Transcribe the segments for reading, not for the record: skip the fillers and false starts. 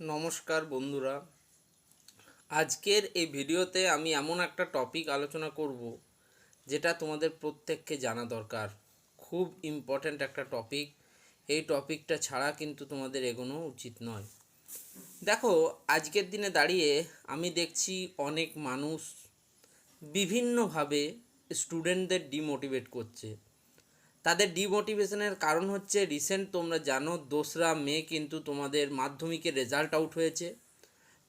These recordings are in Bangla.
নমস্কার বন্ধুরা, আজকের এই ভিডিওতে আমি এমন একটা টপিক আলোচনা করব যেটা তোমাদের প্রত্যেককে জানা দরকার। খুব ইম্পর্ট্যান্ট একটা টপিক। এই টপিকটা ছাড়া কিন্তু তোমাদের এগোনো উচিত নয়। দেখো, আজকের দিনে দাঁড়িয়ে আমি দেখছি অনেক মানুষ বিভিন্নভাবে স্টুডেন্টদের ডিমোটিভেট করছে। তাদের ডিমোটিভেশনের কারণ হচ্ছে রিসেন্ট তোমরা জানো 2রা মে কিন্তু তোমাদের মাধ্যমিকের রেজাল্ট আউট হয়েছে।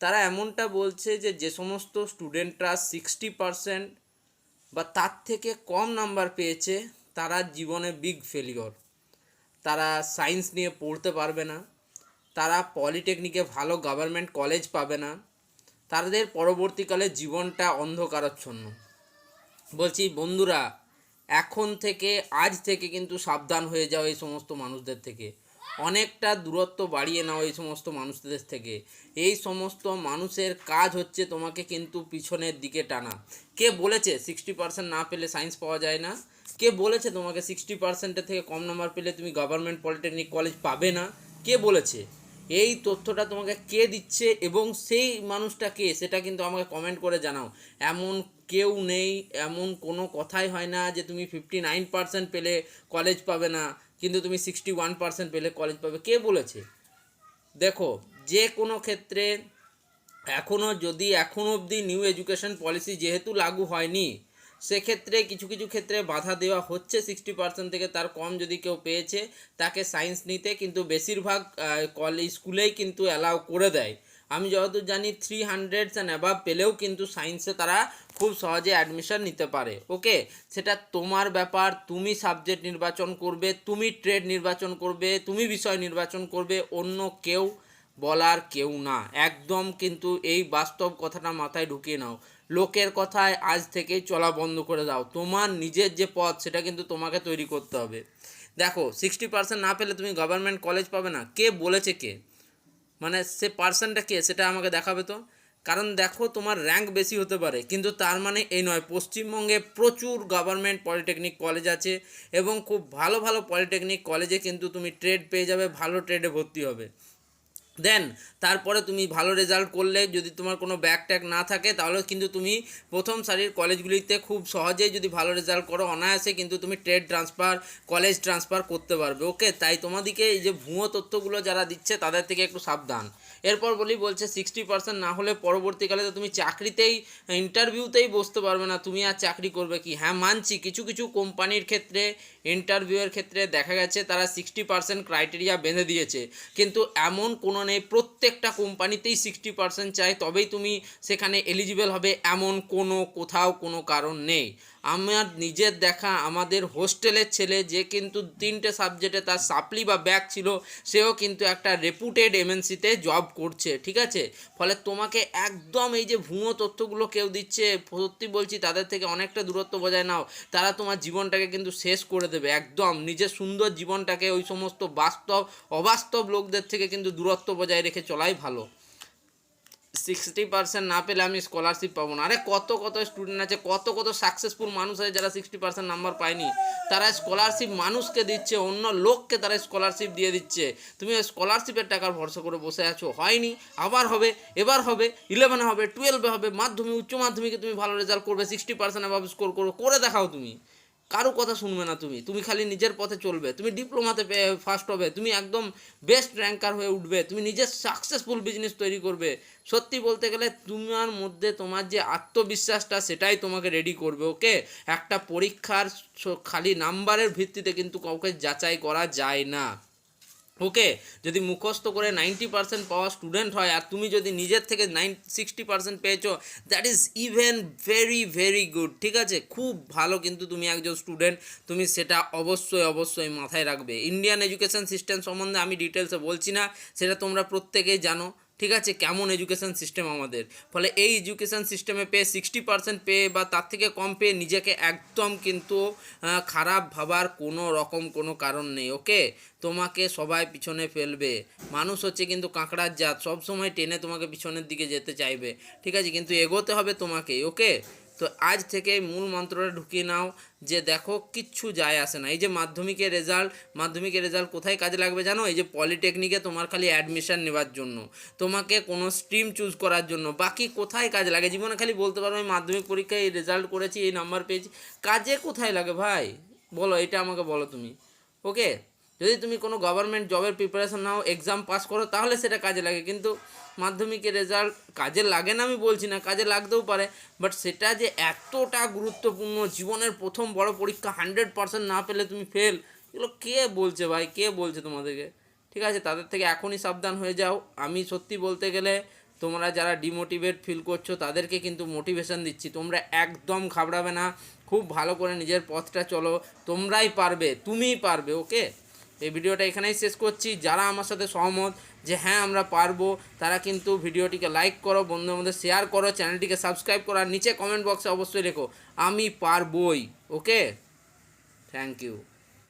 তারা এমনটা বলছে যে যে সমস্ত স্টুডেন্টরা 60% বা তার থেকে কম নাম্বার পেয়েছে তারা জীবনে বিগ ফেলিওর। তারা সায়েন্স নিয়ে পড়তে পারবে না, তারা পলিটেকনিকে ভালো গভর্নমেন্ট কলেজ পাবে না, তাদের পরবর্তীকালে জীবনটা অন্ধকারাচ্ছন্ন। বলছি বন্ধুরা, এখন থেকে আজ থেকে কিন্তু সাবধান হয়ে যাও এই সমস্ত মানুষদের থেকে। অনেকটা দূরত্ব বাড়িয়ে নাও এই সমস্ত মানুষদের থেকে। এই সমস্ত মানুষের কাজ হচ্ছে তোমাকে কিন্তু পিছনের দিকে টানা। কে বলেছে 60% না পেলে সায়েন্স পাওয়া যায় না? কে বলেছে তোমাকে 60%-এর থেকে কম নাম্বার পেলে তুমি গভর্নমেন্ট পলিটেকনিক কলেজ পাবে না? কে বলেছে? এই তথ্যটা তোমাকে কে দিচ্ছে এবং সেই মানুষটা কে সেটা কিন্তু আমাকে কমেন্ট করে জানাও। এমন কেউ নেই, এমন কোনো কথাই হয় না যে তুমি 59% পেলে কলেজ পাবে না কিন্তু তুমি 61% পেলে কলেজ পাবে। কে বলেছে? দেখো, যে কোনো ক্ষেত্রে এখনও অবধি নিউ এডুকেশন পলিসি যেহেতু লাগু হয়নি, সেক্ষেত্রে কিছু কিছু ক্ষেত্রে বাধা দেওয়া হচ্ছে। 60% থেকে তার কম যদি কেউ পেয়েছে তাকে সায়েন্স নিতে কিন্তু বেশিরভাগ কলেজ স্কুলেই কিন্তু অ্যালাউ করে দেয়। আমি যতদূর জানি 300 অ্যান্ড অ্যাবাভ পেলেও কিন্তু সায়েন্সে তারা খুব সহজে অ্যাডমিশন নিতে পারে। ওকে, সেটা তোমার ব্যাপার। তুমি সাবজেক্ট নির্বাচন করবে, তুমি ট্রেড নির্বাচন করবে, তুমি বিষয় নির্বাচন করবে, অন্য কেউ বলার কেউ না। একদম কিন্তু এই বাস্তব কথাটা মাথায় ঢুকিয়ে নাও। লোকের কথায় আজ থেকেই চলা বন্ধ করে দাও। তোমার নিজের যে পথ সেটা কিন্তু তোমাকে তৈরি করতে হবে। দেখো, 60% না পেলে তুমি গভর্নমেন্ট কলেজ পাবে না, কে বলেছে? কে মানে সে পার্সনটা কে সেটা আমাকে দেখাবে তো। কারণ দেখো, তোমার র্যাঙ্ক বেশি হতে পারে কিন্তু তার মানে এই নয়। পশ্চিমবঙ্গে প্রচুর গভর্নমেন্ট পলিটেকনিক কলেজ আছে এবং খুব ভালো ভালো পলিটেকনিক কলেজে কিন্তু তুমি ট্রেড পেয়ে যাবে, ভালো ট্রেডে ভর্তি হবে। দেন তারপরে তুমি ভালো রেজাল্ট করলে, যদি তোমার কোনো ব্যাক ট্যাগ না থাকে, তাহলে কিন্তু তুমি প্রথম সারির কলেজগুলিতে খুব সহজেই যদি ভালো রেজাল্ট করো অনায়াসে কিন্তু তুমি ট্রেড ট্রান্সফার, কলেজ ট্রান্সফার করতে পারবে। ওকে, তাই তোমাদেরকে এই যে ভুয়ো তথ্যগুলো যারা দিচ্ছে তাদের থেকে একটু সাবধান। এরপর বলছে 60% না হলে পরবর্তীকালে তো তুমি চাকরিতেই, ইন্টারভিউতেই বসতে পারবে না। তুমি আর চাকরি করবে কি? হ্যাঁ, মানছি কিছু কিছু কোম্পানির ক্ষেত্রে, ইন্টারভিউয়ের ক্ষেত্রে দেখা গেছে তারা 60% ক্রাইটেরিয়া বেঁধে দিয়েছে, কিন্তু এমন কোনো নেই প্রত্যেকটা কোম্পানিতেই 60% চাই তবেই তুমি সেখানে এলিজিবল হবে, এমন কোথাও কোনো কারণ নেই। আমার নিজের দেখা আমাদের হোস্টেলের ছেলে, যে কিন্তু 3টে সাবজেক্টে তার সাপ্লি বা ব্যাক ছিল, সেও কিন্তু একটা রেপুটেড এমএনসিতে জব করছে। ঠিক আছে, ফলে তোমাকে একদম এই যে ভুয়ো তথ্যগুলো কেউ দিচ্ছে, সত্যি বলছি তাদের থেকে অনেকটা দূরত্ব বজায় নাও। তারা তোমার জীবনটাকে কিন্তু শেষ করে দেবে একদম। নিজের সুন্দর জীবনটাকে ওই সমস্ত অবাস্তব লোকদের থেকে কিন্তু দূরত্ব বজায় রেখে চলাই ভালো। 60% না পেলে আমি স্কলারশিপ পাবো না। আরে কত কত স্টুডেন্ট আছে, কত কত সাকসেসফুল মানুষ আছে যারা 60% নাম্বার পায়নি। তারা স্কলারশিপ মানুষকে দিচ্ছে, অন্য লোককে তারা স্কলারশিপ দিয়ে দিচ্ছে। তুমি ওই স্কলারশিপের টাকার ভরসা করে বসে আছো। হয়নি, আবার হবে, এবার হবে, 11 হবে, 12 হবে, মাধ্যমিক উচ্চ মাধ্যমিকে তুমি ভালো রেজাল্ট করবে, 60% অ্যাভাব স্কোর করে দেখাও তুমি। কারো কথা শুনবে না, তুমি খালি নিজের পথে চলবে, তুমি ডিপ্লোমাতে ফার্স্ট হবে, তুমি একদম বেস্ট র্যাঙ্কার হয়ে উঠবে, তুমি নিজের সাকসেসফুল বিজনেস তৈরি করবে। সত্যি বলতে গেলে তোমার মধ্যে তোমার যে আত্মবিশ্বাসটা সেটাই তোমাকে রেডি করবে। ওকে, একটা পরীক্ষার খালি নাম্বারের ভিত্তিতে কিন্তু কাউকে যাচাই করা যায় না। ওকে, যদি মুখস্থ করে 90% পাওয়া স্টুডেন্ট হয় আর তুমি যদি নিজের থেকে 60% পেয়েছো, that is even very very good. ঠিক আছে, খুব ভালো কিন্তু তুমি একজন স্টুডেন্ট। তুমি সেটা অবশ্যই অবশ্যই মাথায় রাখবে। ইন্ডিয়ান এডুকেশন সিস্টেম সম্বন্ধে আমি ডিটেলসে বলছি না, সেটা তোমরা প্রত্যেকেই জানো। ঠিক আছে, কেমন এডুকেশন সিস্টেম আমাদের। ফলে এই এডুকেশন সিস্টেমে পেয়ে 60% পেয়ে বা তার থেকে কম পেয়ে নিজেকে একদম কিন্তু খারাপ ভাবার কোনো রকম কোনো কারণ নেই। ওকে, তোমাকে সবাই পিছনে ফেলবে। মানুষ হচ্ছে কিন্তু কাঁকড়ার জাত, সবসময় টেনে তোমাকে পিছনের দিকে যেতে চাইবে। ঠিক আছে, কিন্তু এগোতে হবে তোমাকেই। ওকে, তো আজ থেকে মূল মন্ত্রটা ঢুকিয়ে নাও যে দেখো কিচ্ছু যায় আসে না। এই যে মাধ্যমিকের রেজাল্ট কোথায় কাজে লাগবে জানো? এই যে পলিটেকনিকে তোমার খালি অ্যাডমিশন নেওয়ার জন্য, তোমাকে কোনো স্ট্রিম চুজ করার জন্য, বাকি কোথায় কাজে লাগে? জীবনে খালি বলতে পারো আমি মাধ্যমিক পরীক্ষায় এই রেজাল্ট করেছি, এই নাম্বার পেয়েছি, কাজে কোথায় লাগে ভাই বলো? এটা আমাকে বলো তুমি। ওকে, যদি তুমি কোনো গভর্নমেন্ট জবের প্রিপারেশন নাও, এক্সাম পাস করো, তাহলে সেটা কাজে লাগে। কিন্তু মাধ্যমিকের রেজাল্ট কাজে লাগে না আমি বলছি না, কাজে লাগতেও পারে, বাট সেটা যে এতটা গুরুত্বপূর্ণ, জীবনের প্রথম বড় পরীক্ষা 100% না পেলে তুমি ফেল, এগুলো কে বলছে ভাই? কে বলছে তোমাদেরকে? ঠিক আছে, তাদের থেকে এখনই সাবধান হয়ে যাও। আমি সত্যি বলতে গেলে তোমরা যারা ডিমোটিভেট ফিল করছো তাদেরকে কিন্তু মোটিভেশন দিচ্ছি, তোমরা একদম ঘাবড়াবে না, খুব ভালো করে নিজের পথটা চলো, তোমরাই পারবে, তুমিই পারবে। ওকে, এই ভিডিওটা এখানেই শেষ করছি। যারা আমার সাথে সহমত যে হ্যাঁ আমরা পারবো, তারা কিন্তু ভিডিওটিকে লাইক করো, বন্ধুদের মধ্যে শেয়ার করো, চ্যানেলটিকে সাবস্ক্রাইব করো, আর নিচে কমেন্ট বক্সে অবশ্যই লেখো আমি পারবই। ওকে, থ্যাংক ইউ।